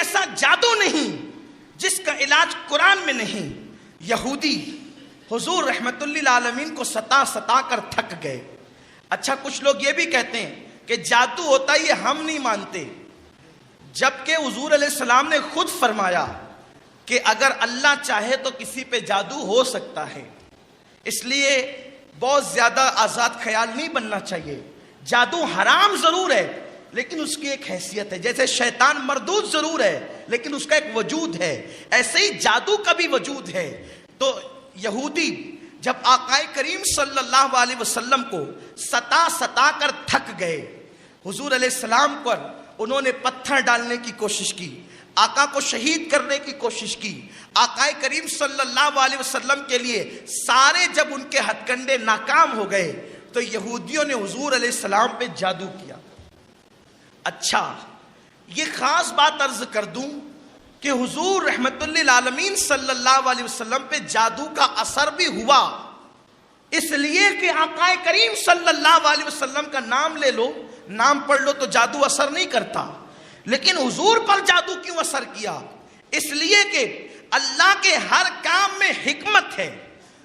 ایسا جادو نہیں جس کا علاج قرآن میں نہیں. یہودی حضور رحمت للعالمین کو ستا ستا کر تھک گئے. اچھا کچھ لوگ یہ بھی کہتے ہیں کہ جادو ہوتا ہے، یہ ہم نہیں مانتے، جبکہ حضور علیہ السلام نے خود فرمایا کہ اگر اللہ چاہے تو کسی پہ جادو ہو سکتا ہے. اس لیے بہت زیادہ آزاد خیال نہیں بننا چاہیے. جادو حرام ضرور ہے لیکن اس کی ایک حیثیت ہے. جیسے شیطان مردود ضرور ہے لیکن اس کا ایک وجود ہے، ایسے ہی جادو کا بھی وجود ہے. تو یہودی جب آقا کریم صلی اللہ علیہ وسلم کو ستا ستا کر تھک گئے، حضور علیہ السلام پر انہوں نے پتھر ڈالنے کی کوشش کی، آقا کو شہید کرنے کی کوشش کی. آقا کریم صلی اللہ علیہ وسلم کے لیے سارے جب ان کے ہتھ کنڈے ناکام ہو گئے تو یہودیوں نے حضور علیہ السلام پہ جادو کیا. اچھا یہ خاص بات عرض کر دوں کہ حضور رحمت للعالمین صلی اللہ علیہ وسلم پہ جادو کا اثر بھی ہوا، اس لیے کہ آقا کریم صلی اللہ علیہ وسلم کا نام لے لو، نام پڑھ لو تو جادو اثر نہیں کرتا. لیکن حضور پر جادو کیوں اثر کیا؟ اس لیے کہ اللہ کے ہر کام میں حکمت ہے،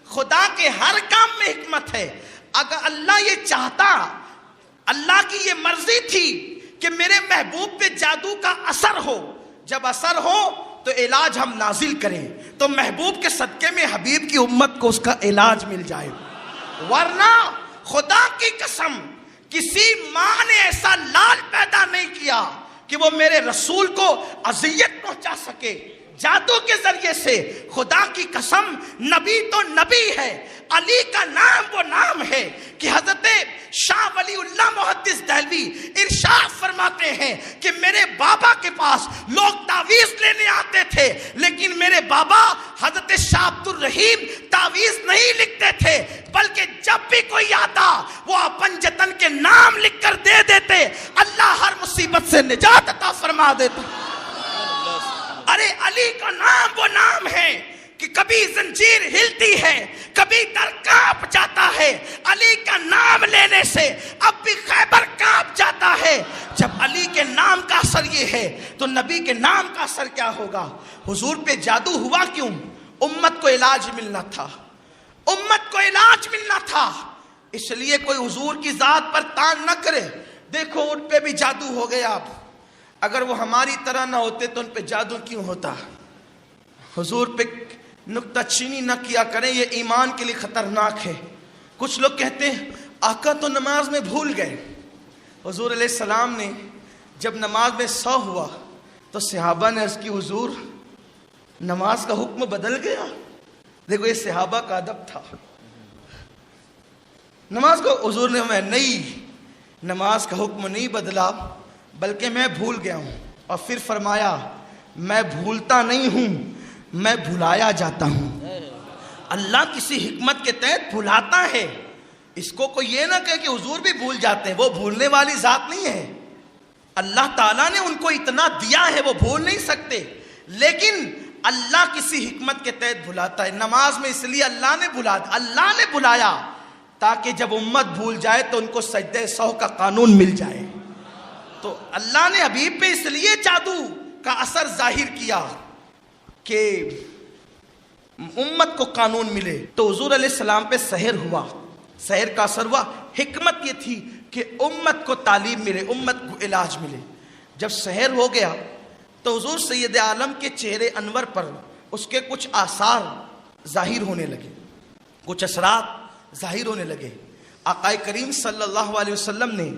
خدا کے ہر کام میں حکمت ہے. اگر اللہ یہ چاہتا، اللہ کی یہ مرضی تھی کہ میرے محبوب پہ جادو کا اثر ہو، جب اثر ہو تو علاج ہم نازل کریں، تو محبوب کے صدقے میں حبیب کی امت کو اس کا علاج مل جائے. ورنہ خدا کی قسم کسی ماں نے ایسا لال پیدا نہیں کیا کہ وہ میرے رسول کو اذیت پہنچا سکے جادو کے ذریعے سے. خدا کی قسم نبی تو نبی ہے، علی کا نام وہ نام ہے کہ حضرت شاہ ولی اللہ محدث دہلوی ارشاد فرماتے ہیں کہ میرے بابا کے پاس لوگ تعویذ لینے آتے تھے، لیکن میرے بابا حضرت شاہ عبد الرحیم تعویذ نہیں لکھتے تھے، بلکہ جب بھی کوئی آتا وہ اپن جتن کے نام لکھ کر دے دیتے، اللہ ہر مصیبت سے نجات عطا فرما دیتا. ارے علی کا نام وہ نام ہے کہ کبھی زنجیر ہلتی ہے، کبھی در کانپ جاتا ہے. علی کا نام لینے سے اب بھی خیبر کانپ جاتا ہے. جب علی کے نام کا اثر یہ ہے تو نبی کے نام کا اثر کیا ہوگا؟ حضور پہ جادو ہوا کیوں؟ امت کو علاج ملنا تھا، امت کو علاج ملنا تھا. اس لیے کوئی حضور کی ذات پر تان نہ کرے. دیکھو ان پہ بھی جادو ہو گیا. اب اگر وہ ہماری طرح نہ ہوتے تو ان پہ جادو کیوں ہوتا؟ حضور پہ نکتہ چینی نہ کیا کریں، یہ ایمان کے لیے خطرناک ہے. کچھ لوگ کہتے ہیں آقا تو نماز میں بھول گئے. حضور علیہ السلام نے جب نماز میں سو ہوا تو صحابہ نے عرض کی حضور نماز کا حکم بدل گیا. دیکھو یہ صحابہ کا ادب تھا. نماز کو حضور نے میں نہیں، نماز کا حکم نہیں بدلا بلکہ میں بھول گیا ہوں. اور پھر فرمایا میں بھولتا نہیں ہوں، میں بھلایا جاتا ہوں. اللہ کسی حکمت کے تحت بھلاتا ہے. اس کو کوئی یہ نہ کہے کہ حضور بھی بھول جاتے ہیں، وہ بھولنے والی ذات نہیں ہے. اللہ تعالیٰ نے ان کو اتنا دیا ہے وہ بھول نہیں سکتے، لیکن اللہ کسی حکمت کے تحت بھلاتا ہے. نماز میں اس لیے اللہ نے بلایا تاکہ جب امت بھول جائے تو ان کو سجدہ سہو کا قانون مل جائے. تو اللہ نے حبیب پہ اس لیے جادو کا اثر ظاہر کیا کہ امت کو قانون ملے. تو حضور علیہ السلام پہ سحر ہوا، سحر کا اثر ہوا. حکمت یہ تھی کہ امت کو تعلیم ملے، امت کو علاج ملے. جب سحر ہو گیا تو حضور سید عالم کے چہرے انور پر اس کے کچھ آثار ظاہر ہونے لگے، کچھ اثرات ظاہر ہونے لگے. آقا کریم صلی اللہ علیہ وسلم نے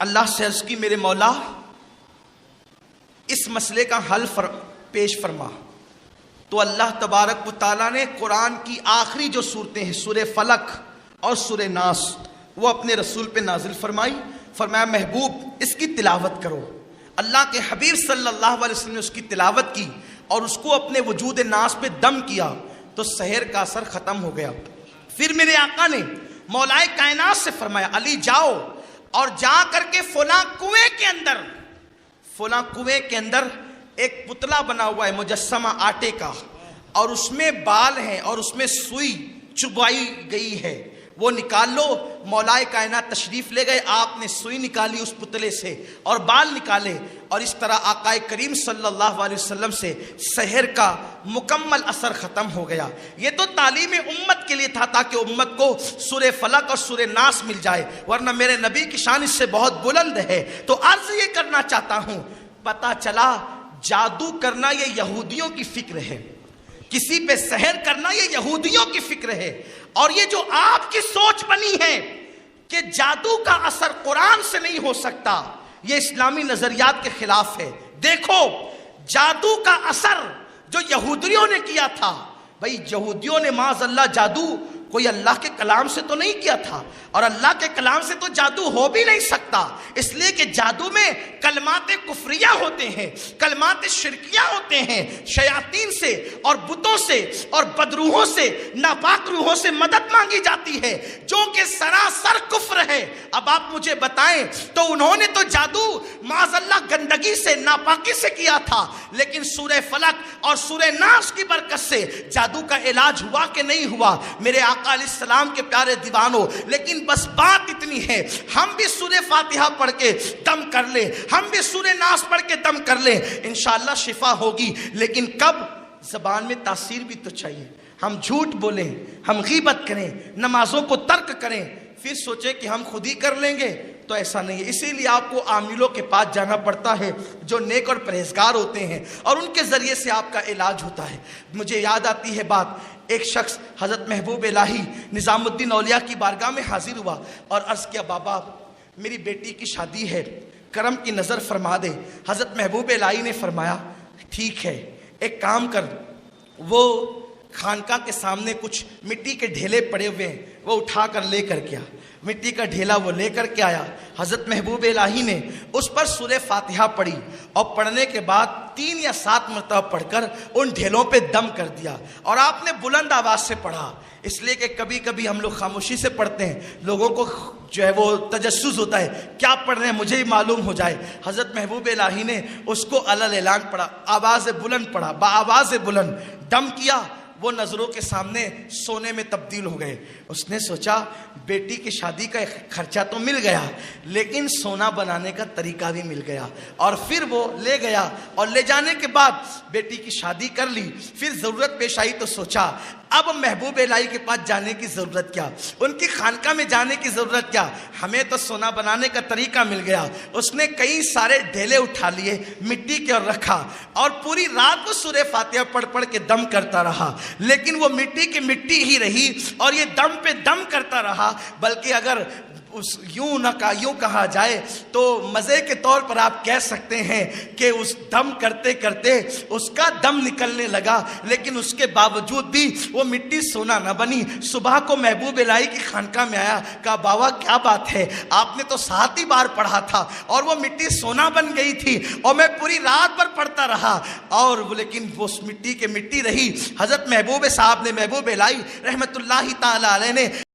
اللہ سے عرض کی میرے مولا اس مسئلے کا حل پیش فرما. تو اللہ تبارک و تعالیٰ نے قرآن کی آخری جو صورتیں ہیں سورہ فلق اور سورہ ناس وہ اپنے رسول پہ نازل فرمائی. فرمایا محبوب اس کی تلاوت کرو. اللہ کے حبیب صلی اللہ علیہ وسلم نے اس کی تلاوت کی اور اس کو اپنے وجود ناس پہ دم کیا تو سحر کا اثر ختم ہو گیا. پھر میرے آقا نے مولائے کائنات سے فرمایا علی جاؤ اور جا کر کے فلاں کنویں کے اندر ایک پتلا بنا ہوا ہے مجسمہ آٹے کا، اور اس میں بال ہیں اور اس میں سوئی چبائی گئی ہے. وہ نکال لو۔ مولائے کائنات تشریف لے گئے، آپ نے سوئی نکالی اس پتلے سے اور بال نکالے، اور اس طرح آقا کریم صلی اللہ علیہ وسلم سے سحر کا مکمل اثر ختم ہو گیا۔ یہ تو تعلیم امت کے لیے تھا تاکہ امت کو سورہ فلق اور سورہ ناس مل جائے، ورنہ میرے نبی کی شان اس سے بہت بلند ہے۔ تو عرض یہ کرنا چاہتا ہوں، پتہ چلا جادو کرنا یہ یہودیوں کی فکر ہے، کسی پہ سحر کرنا یہ یہودیوں کی فکر ہے، اور یہ جو آپ کی سوچ بنی ہے کہ جادو کا اثر قرآن سے نہیں ہو سکتا، یہ اسلامی نظریات کے خلاف ہے۔ دیکھو جادو کا اثر جو یہودیوں نے کیا تھا، بھئی یہودیوں نے معاذ اللہ جادو کوئی اللہ کے کلام سے تو نہیں کیا تھا، اور اللہ کے کلام سے تو جادو ہو بھی نہیں سکتا، اس لیے کہ جادو میں کلمات کفریہ ہوتے ہیں، کلمات شرکیہ ہوتے ہیں، شیاطین سے اور بتوں سے اور بدروحوں سے، ناپاک روحوں سے مدد مانگی جاتی ہے، جو کہ سراسر کفر ہے۔ اب آپ مجھے بتائیں، تو انہوں نے تو جادو معاذ اللہ گندگی سے، ناپاکی سے کیا تھا، لیکن سورہ فلق اور سورہ ناس کی برکت سے جادو کا علاج ہوا کہ نہیں ہوا؟ میرے آقا علیہ السلام کے پیارے دیوانوں، لیکن بس بات اتنی ہے، ہم بھی سورہ فاتحہ پڑھ کے دم کر لیں، ہم بھی سورہ ناس پڑھ کے دم کر لیں، انشاءاللہ شفا ہوگی، لیکن کب؟ زبان میں تاثیر بھی تو چاہیے۔ ہم جھوٹ بولیں، ہم غیبت کریں، نمازوں کو ترک کریں، پھر سوچیں کہ ہم خود ہی کر لیں گے، تو ایسا نہیں ہے۔ اسی لیے آپ کو عاملوں کے پاس جانا پڑتا ہے جو نیک اور پرہیزگار ہوتے ہیں، اور ان کے ذریعے سے آپ کا علاج ہوتا ہے۔ مجھے یاد آتی ہے بات، ایک شخص حضرت محبوب الہی نظام الدین اولیاء کی بارگاہ میں حاضر ہوا اور عرض کیا، بابا میری بیٹی کی شادی ہے، کرم کی نظر فرما دے۔ حضرت محبوب الہی نے فرمایا ٹھیک ہے، ایک کام کر، وہ خانقاہ کے سامنے کچھ مٹی کے ڈھیلے پڑے ہوئے ہیں، وہ اٹھا کر لے کر کیا، مٹی کا ڈھیلا وہ لے کر کے آیا۔ حضرت محبوب الہی نے اس پر سورہ فاتحہ پڑھی، اور پڑھنے کے بعد 3 یا 7 مرتبہ پڑھ کر ان ڈھیلوں پہ دم کر دیا، اور آپ نے بلند آواز سے پڑھا، اس لیے کہ کبھی کبھی ہم لوگ خاموشی سے پڑھتے ہیں، لوگوں کو جو ہے وہ تجسس ہوتا ہے کیا پڑھ رہے ہیں مجھے ہی معلوم ہو جائے۔ حضرت محبوب الہی نے اس کو علل اعلان پڑھا، آواز بلند پڑھا، بآواز بلند دم کیا، وہ نظروں کے سامنے سونے میں تبدیل ہو گئے۔ اس نے سوچا بیٹی کی شادی کا خرچہ تو مل گیا، لیکن سونا بنانے کا طریقہ بھی مل گیا، اور پھر وہ لے گیا، اور لے جانے کے بعد بیٹی کی شادی کر لی۔ پھر ضرورت پیش آئی تو سوچا اب محبوب الہی کے پاس جانے کی ضرورت کیا، ان کی خانقاہ میں جانے کی ضرورت کیا، ہمیں تو سونا بنانے کا طریقہ مل گیا۔ اس نے کئی سارے ڈھیلے اٹھا لیے مٹی کے اور رکھا، اور پوری رات وہ سورہ فاتحہ پڑھ پڑھ کے دم کرتا رہا، لیکن وہ مٹی کی مٹی ہی رہی، اور یہ دم پہ دم کرتا رہا۔ بلکہ اگر یوں کہا جائے تو مزے کے طور پر آپ کہہ سکتے ہیں کہ اس دم کرتے کرتے اس کا دم نکلنے لگا، لیکن اس کے باوجود بھی وہ مٹی سونا نہ بنی۔ صبح کو محبوب الہی کی خانقاہ میں آیا، کہا بابا کیا بات ہے، آپ نے تو 7 ہی بار پڑھا تھا اور وہ مٹی سونا بن گئی تھی، اور میں پوری رات بھر پڑھتا رہا، اور لیکن وہ مٹی کے مٹی رہی۔ حضرت محبوب صاحب نے، محبوب الہی رحمت اللہ تعالی علیہ نے